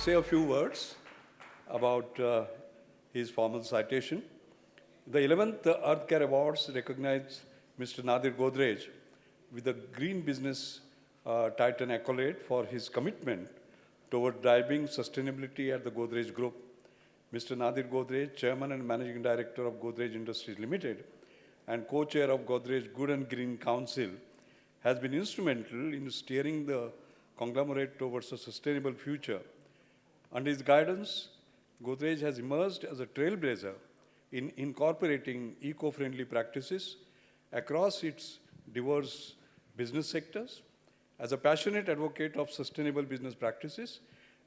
say a few words about his formal citation. The 11th Earth Care Awards recognize Mr. Nadir Godrej with the Green Business Titan accolade for his commitment toward driving sustainability at the Godrej Group. Mr. Nadir Godrej, Chairman and Managing Director of Godrej Industries Limited and co-chair of Godrej Good and Green Council, has been instrumental in steering the conglomerate towards a sustainable future. Under his guidance, Godrej has emerged as a trailblazer in incorporating eco-friendly practices across its diverse business sectors. As a passionate advocate of sustainable business practices,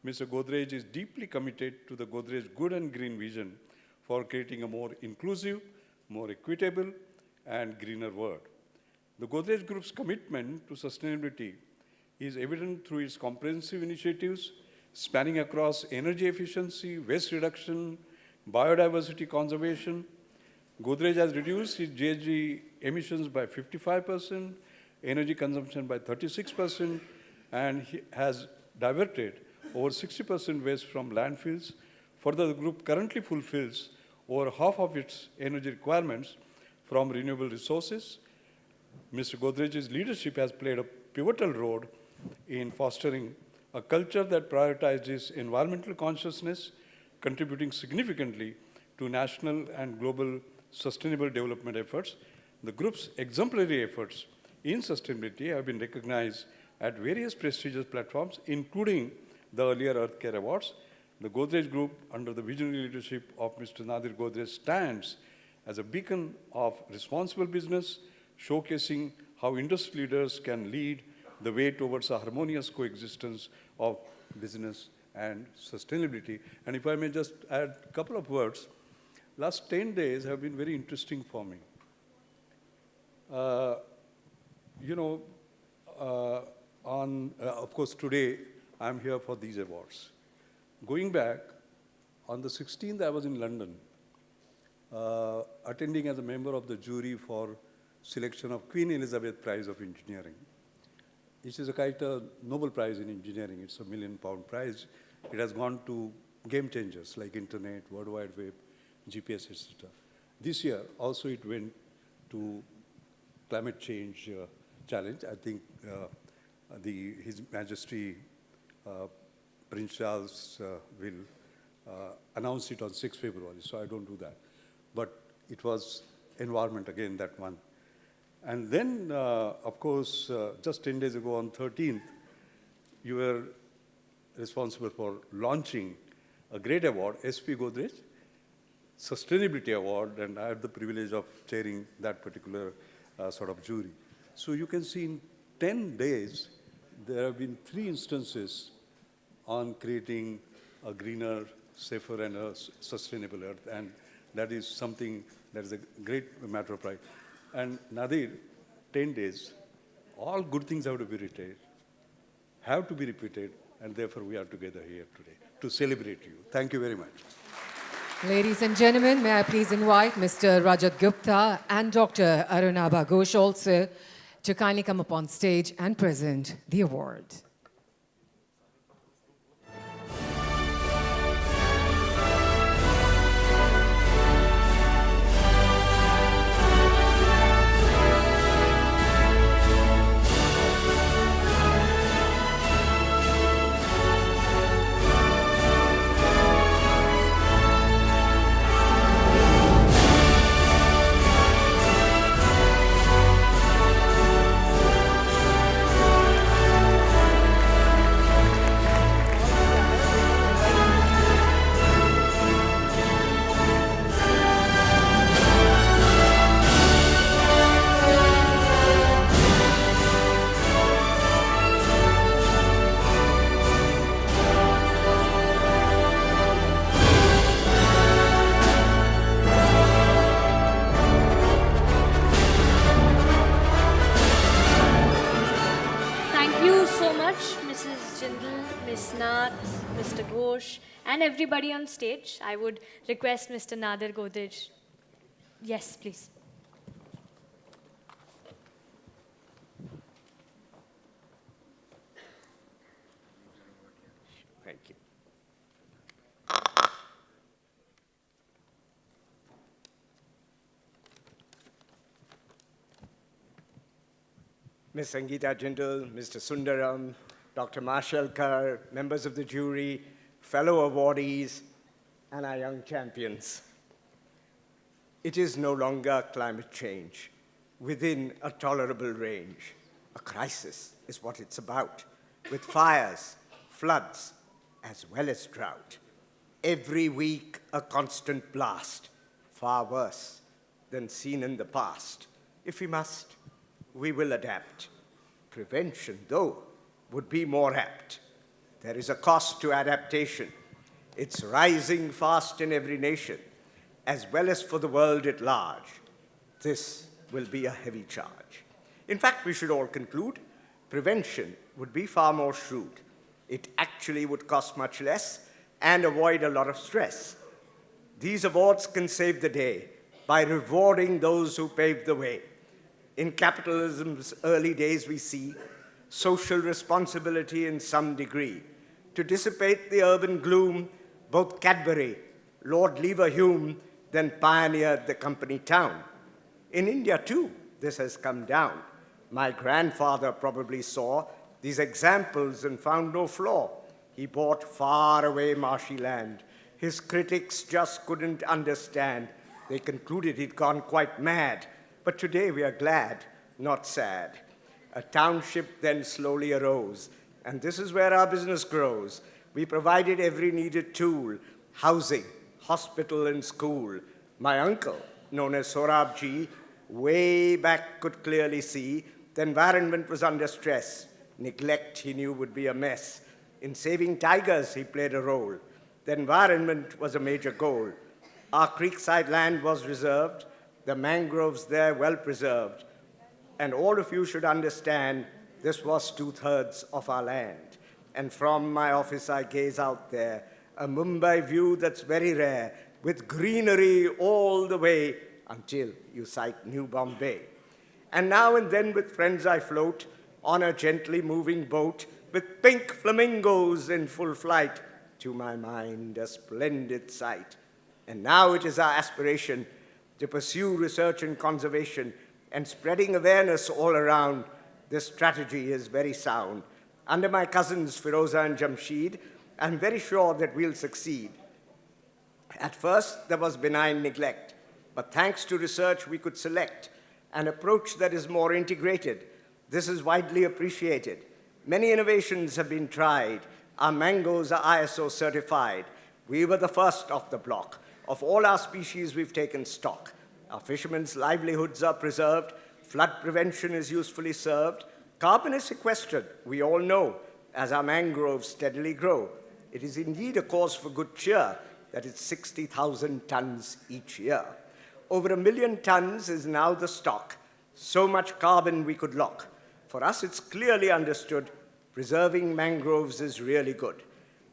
Mr. Godrej is deeply committed to the Godrej Good and Green vision for creating a more inclusive, more equitable, and greener world. The Godrej Group's commitment to sustainability is evident through its comprehensive initiatives spanning across energy efficiency, waste reduction, biodiversity conservation. Godrej has reduced its GHG emissions by 55%, energy consumption by 36%, and has diverted over 60% waste from landfills. Further, the group currently fulfills over half of its energy requirements from renewable resources. Mr. Godrej's leadership has played a pivotal role in fostering a culture that prioritizes environmental consciousness, contributing significantly to national and global sustainable development efforts. The group's exemplary efforts in sustainability have been recognized at various prestigious platforms, including the earlier Earth Care Awards. The Godrej Group, under the visionary leadership of Mr. Nadir Godrej, stands as a beacon of responsible business, showcasing how industry leaders can lead the way towards a harmonious coexistence of business and sustainability. And if I may just add a couple of words, last 10 days have been very interesting for me. Of course, today I'm here for these awards. Going back, on the 16th, I was in London, attending as a member of the jury for selection of Queen Elizabeth Prize of Engineering. This is quite a Nobel Prize in engineering. It's a £1 million prize. It has gone to game changers like Internet, World Wide Web, GPS, etc. This year, also it went to climate change challenge. I think His Majesty Prince Charles will announce it on 6 February, so I don't do that. But it was environment again, that one. And then, of course, just 10 days ago on 13th, you were responsible for launching a great award, SP Godrej Sustainability Award, and I had the privilege of chairing that particular sort of jury. So you can see in 10 days, there have been 3 instances on creating a greener, safer, and a sustainable earth, and that is something that is a great matter of pride. And Nadir, 10 days, all good things have to be repeated, and therefore we are together here today to celebrate you. Thank you very much. Ladies and gentlemen, may I please invite Mr. Rajat Gupta and Dr. Arunabha Ghosh also to kindly come up on stage and present the award. Mr. Ghosh, and everybody on stage. I would request Mr. Nadir Godrej. Yes, please. Thank you. Ms. Sangeeta Jindal, Mr. Sundaram, Dr. Marshall Kar, members of the jury, fellow awardees, and our young champions. It is no longer climate change within a tolerable range. A crisis is what it's about, with fires, floods, as well as drought. Every week, a constant blast, far worse than seen in the past. If we must, we will adapt. Prevention, though, would be more apt. There is a cost to adaptation. It's rising fast in every nation, as well as for the world at large. This will be a heavy charge. In fact, we should all conclude, prevention would be far more shrewd. It actually would cost much less and avoid a lot of stress. These awards can save the day by rewarding those who paved the way. In capitalism's early days, we see social responsibility in some degree. To dissipate the urban gloom, both Cadbury, Lord Leverhulme, then pioneered the company town. In India, too, this has come down. My grandfather probably saw these examples and found no flaw. He bought far-away marshy land. His critics just couldn't understand. They concluded he'd gone quite mad. But today we are glad, not sad. A township then slowly arose, and this is where our business grows. We provided every needed tool, housing, hospital, and school. My uncle, known as Sorabji, way back could clearly see the environment was under stress. Neglect, he knew, would be a mess. In saving tigers, he played a role. The environment was a major goal. Our creekside land was reserved, the mangroves there well preserved, and all of you should understand this was 2/3 of our land. And from my office I gaze out there, a Mumbai view that's very rare, with greenery all the way until you sight New Bombay. And now and then with friends I float on a gently moving boat with pink flamingos in full flight, to my mind a splendid sight. And now it is our aspiration to pursue research and conservation and spreading awareness all around. This strategy is very sound. Under my cousins Firoza and Jamshid, I'm very sure that we'll succeed. At first, there was benign neglect, but thanks to research, we could select an approach that is more integrated. This is widely appreciated. Many innovations have been tried. Our mangoes are ISO certified. We were the first off the block. Of all our species, we've taken stock. Our fishermen's livelihoods are preserved. Flood prevention is usefully served. Carbon is sequestered, we all know, as our mangroves steadily grow. It is indeed a cause for good cheer that it's 60,000 tons each year. Over 1 million tons is now the stock. So much carbon we could lock. For us, it's clearly understood preserving mangroves is really good.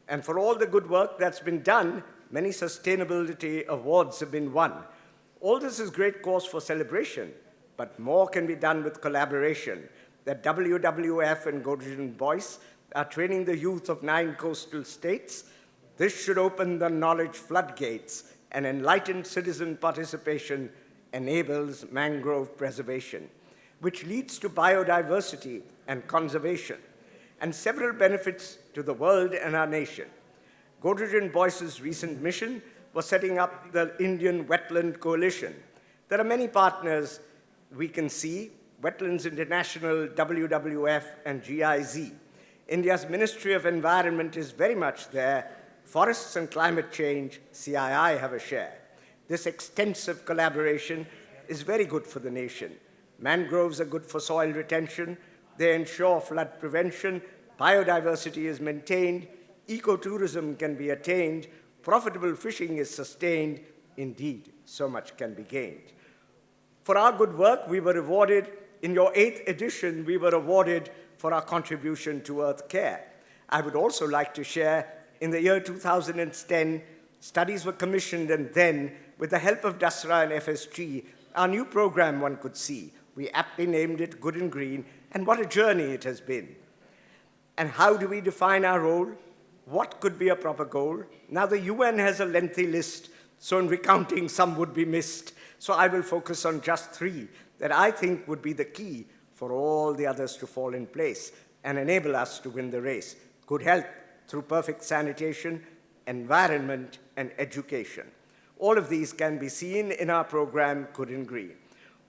And for all the good work that's been done, many sustainability awards have been won. All this is great cause for celebration, but more can be done with collaboration. The WWF and Godrej and Boyce are training the youth of 9 coastal states. This should open the knowledge floodgates, and enlightened citizen participation enables mangrove preservation, which leads to biodiversity and conservation, and several benefits to the world and our nation. Godrej and Boyce's recent mission was setting up the Indian Wetland Coalition. There are many partners we can see: Wetlands International, WWF, and GIZ. India's Ministry of Environment is very much there. Forests and climate change, CII, have a share. This extensive collaboration is very good for the nation. Mangroves are good for soil retention. They ensure flood prevention. Biodiversity is maintained. Ecotourism can be attained. Profitable fishing is sustained. Indeed, so much can be gained. For our good work, we were rewarded. In your 8th edition, we were awarded for our contribution to Earth Care. I would also like to share, in the year 2010, studies were commissioned, and then, with the help of DASRA and FSG, our new program one could see. We aptly named it Good and Green, and what a journey it has been. And how do we define our role? What could be a proper goal? Now, the UN has a lengthy list, so in recounting, some would be missed. So I will focus on just 3 that I think would be the key for all the others to fall in place and enable us to win the race. Good health through perfect sanitation, environment, and education. All of these can be seen in our program, Good and Green.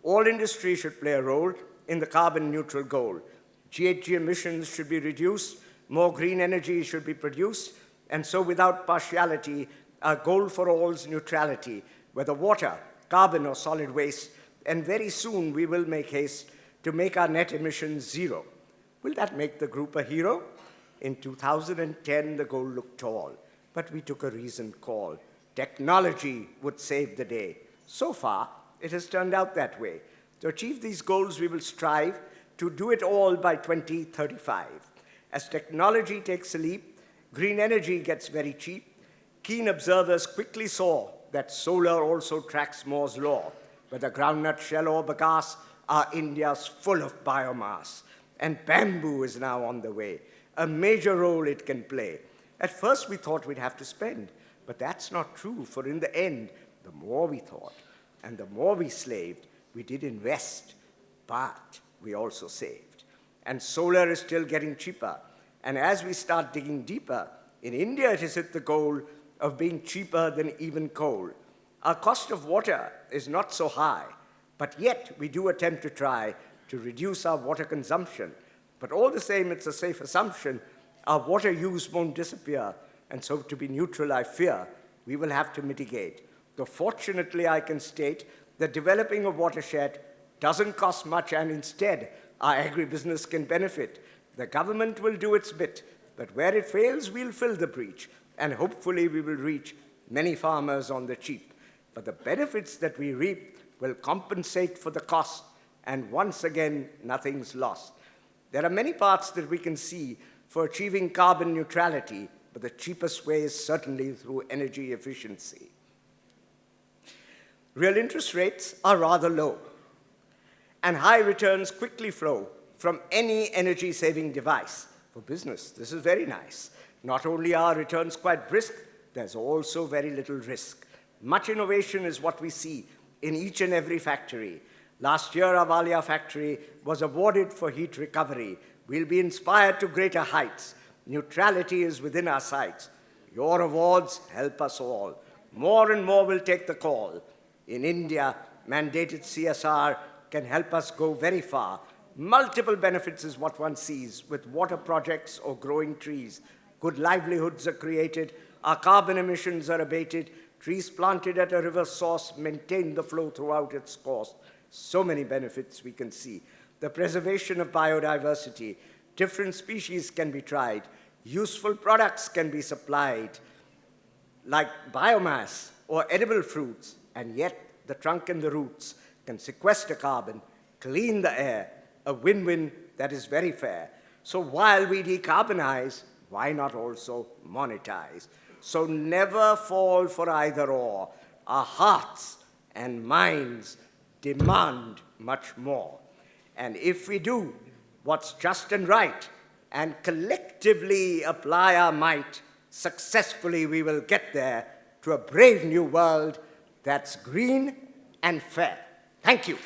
All industry should play a role in the carbon neutral goal. GHG emissions should be reduced, more green energy should be produced, and so without partiality, our goal for all is neutrality, whether water, carbon, or solid waste, and very soon we will make haste to make our net emissions zero. Will that make the group a hero? In 2010, the goal looked tall, but we took a reasoned call. Technology would save the day. So far, it has turned out that way. To achieve these goals, we will strive to do it all by 2035. As technology takes a leap, green energy gets very cheap. Keen observers quickly saw that solar also tracks Moore's law. Whether groundnut shell or bagasse, our India's full of biomass. And bamboo is now on the way, a major role it can play. At first we thought we'd have to spend, but that's not true, for in the end, the more we thought and the more we slaved, we did invest, but we also saved. And solar is still getting cheaper. And as we start digging deeper, in India it has hit the goal of being cheaper than even coal. Our cost of water is not so high, but yet we do attempt to try to reduce our water consumption. But all the same, it's a safe assumption our water use won't disappear, and so to be neutral, I fear, we will have to mitigate. Though fortunately, I can state that developing a watershed doesn't cost much, and instead, our agribusiness can benefit. The government will do its bit, but where it fails, we'll fill the breach, and hopefully we will reach many farmers on the cheap. But the benefits that we reap will compensate for the cost, and once again, nothing's lost. There are many paths that we can see for achieving carbon neutrality, but the cheapest way is certainly through energy efficiency. Real interest rates are rather low, and high returns quickly flow from any energy-saving device. For business, this is very nice. Not only are returns quite brisk, there's also very little risk. Much innovation is what we see in each and every factory. Last year, our Valia factory was awarded for heat recovery. We'll be inspired to greater heights. Neutrality is within our sights. Your awards help us all. More and more will take the call. In India, mandated CSR can help us go very far. Multiple benefits is what one sees with water projects or growing trees. Good livelihoods are created. Our carbon emissions are abated. Trees planted at a river source maintain the flow throughout its course. So many benefits we can see. The preservation of biodiversity. Different species can be tried. Useful products can be supplied, like biomass or edible fruits, and yet the trunk and the roots can sequester carbon, clean the air, a win-win that is very fair. So while we decarbonize, why not also monetize? So never fall for either or. Our hearts and minds demand much more. And if we do what's just and right and collectively apply our might, successfully we will get there to a brave new world that's green and fair. Thank you.